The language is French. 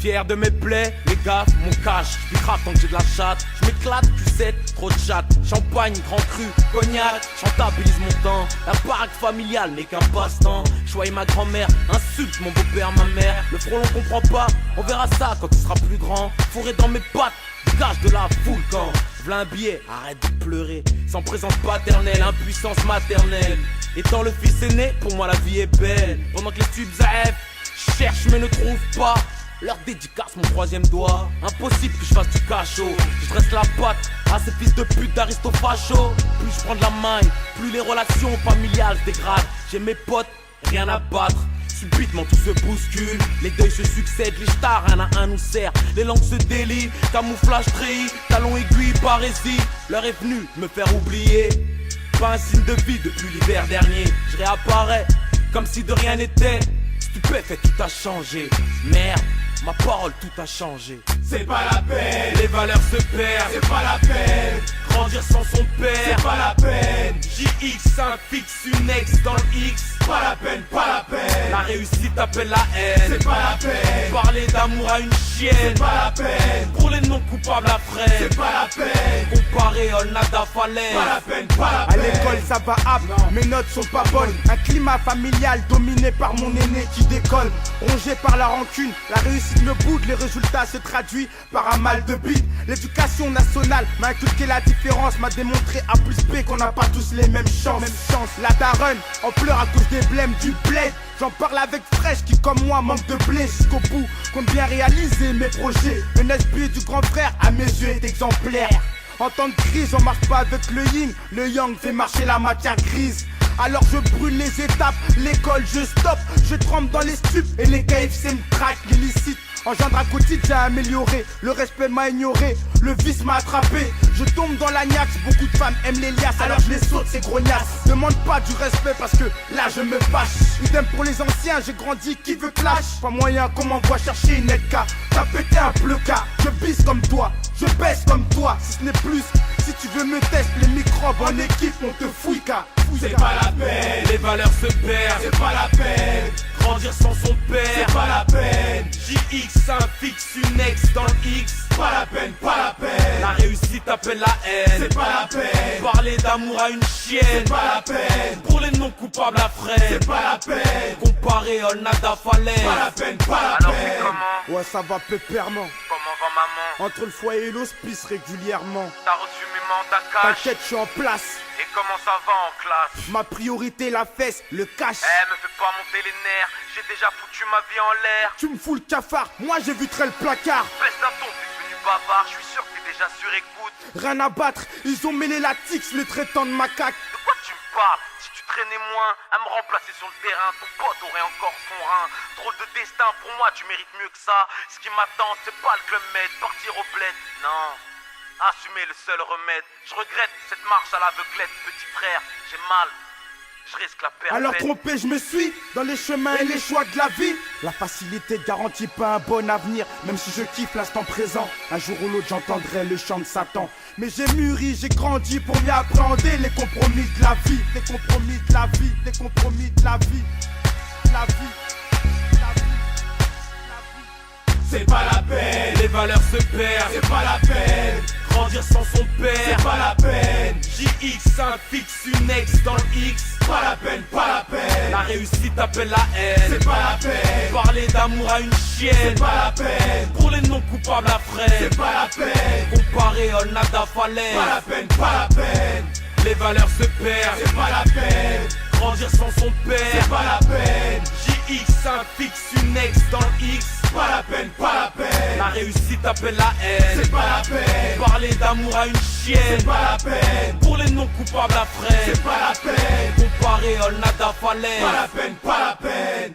fier de mes plaies, les gars, mon cash. J'suis grave tant que j'ai de la chatte. J'm'éclate, Q7, trop de chatte. Champagne, grand cru, cognac, j'rentabilise mon temps. La baraque familiale n'est qu'un passe-temps. Choix ma grand-mère, insulte mon beau-père, ma mère. Le front on comprend pas, on verra ça quand tu seras plus grand. Fourré dans mes pattes, dégage de la foule quand v'là un billet, arrête de pleurer. Sans présence paternelle, impuissance maternelle. Étant le fils aîné, pour moi la vie est belle. Pendant que les tubes rêvent, cherche mais ne trouve pas. Leur dédicace mon troisième doigt. Impossible que je fasse du cachot. Je dresse la patte à ces fils de pute d'aristofacho. Plus je prends de la maille, plus les relations familiales se dégradent. J'ai mes potes, rien à battre. Subitement tout se bouscule, les deuils se succèdent, les stars un à un nous serrent, les langues se délient, camouflage treillis, talons aiguilles, parésie. L'heure est venue de me faire oublier. Pas un signe de vie depuis l'hiver dernier. Je réapparais comme si de rien n'était. Stupéfait, tout a changé. Merde, ma parole, tout a changé. C'est pas la peine, les valeurs se perdent. c'est pas la peine, Grandir sans son père, c'est pas la peine, JX, un fixe, une ex dans le X. pas la peine, pas la peine, La réussite appelle la haine. c'est pas la peine, Parler d'amour à une chienne, c'est pas la peine, pour les non coupables à freine. c'est pas la peine, Comparé au nada falaise. pas la peine, pas la À peine. l'école ça va ap, mes notes sont pas bonnes. Un climat familial dominé par mon aîné qui décolle. Rongé par la rancune, la réussite me boude. Les résultats se traduisent par un mal de bite. L'éducation nationale m'a inculqué la différence. M'a démontré à plus B qu'on n'a pas tous les mêmes chances. La daronne en pleure à cause des blèmes du bled. J'en parle avec fraîche qui comme moi manque de blé jusqu'au bout. Compte bien réaliser mes projets. Le NSB du grand frère à mes yeux est exemplaire. En temps de crise, on marche pas avec le yin. Le yang fait marcher la matière grise. Alors je brûle les étapes, l'école je stoppe. Je trempe dans les stupes et les KFC me traquent. L'illicite engendre un quotidien amélioré. Le respect m'a ignoré, le vice m'a attrapé. Je tombe dans l'agnax, beaucoup de femmes aiment les liasses. Alors je les saute, ces grognasses. Demande pas du respect parce que là je me fâche. Idem pour les anciens, j'ai grandi, qui veut clash. Pas moyen qu'on m'envoie chercher une LK. T'as pété un pleuca, je bise comme toi, je baisse comme toi. Si ce n'est plus, si tu veux me tester les microbes en équipe, on te fouille car C'est pas la peine, Les valeurs se perdent. c'est pas la peine, Grandir sans son père. c'est pas la peine, JX, un fixe, une ex dans le X. pas la peine, pas la peine, La réussite appelle la haine. c'est pas la peine, Parler d'amour à une chienne, c'est pas la peine, pour les non coupables à freine. c'est pas la peine, Comparé au nada falaise. pas la peine, pas la peine. ouais ça va pépèrement. Comment va maman? Entre le foyer et l'hospice régulièrement. T'as reçu mes mandats cash. T'inquiète, je suis en place. Et comment ça va en classe? Ma priorité, la fesse, le cash. Me fais pas monter les nerfs, j'ai déjà foutu ma vie en l'air. Tu me fous le cafard, moi j'éviterai le placard. Baisse d'un ton, t'es devenu bavard, je suis sûr que t'es déjà sur écoute. Rien à battre, ils ont mêlé la tix, le traitant de macaque. De quoi tu me parles? Si tu traînais moins à me remplacer sur le terrain, ton pote aurait encore son rein. Drôle de destin, pour moi tu mérites mieux que ça. Ce qui m'attend, c'est pas le club med, partir au bled, non. Assumer le seul remède. Je regrette cette marche à l'aveuglette, petit frère, j'ai mal. Je risque la perte. Alors trompé, je me suis dans les chemins et les choix de la vie. La facilité garantit pas un bon avenir, même si je kiffe l'instant présent. Un jour ou l'autre, j'entendrai le chant de Satan. Mais j'ai mûri, j'ai grandi pour mieux appréhender les compromis de la vie. Les compromis de la vie, les compromis de la vie. La vie, la vie, la vie. C'est pas la peine, Les valeurs se perdent. c'est pas la peine, Grandir sans son père. c'est pas la peine, JX, un fixe, une ex dans le X. pas la peine, pas la peine, La réussite appelle la haine. c'est pas la peine, Parler d'amour à une chienne, c'est pas la peine, pour les non coupables à freine. c'est pas la peine, Comparé au nada falaise. pas la peine, pas la peine, Les valeurs se perdent. c'est pas la peine, Grandir sans son père. c'est pas la peine, JX, un fixe, une ex dans le X. pas la peine, pas la peine, La réussite appelle la haine. c'est pas la peine, Parler d'amour à une chienne, c'est pas la peine, pour les non coupables à freine. c'est pas la peine, Comparé au nada falaise. pas la peine, pas la peine.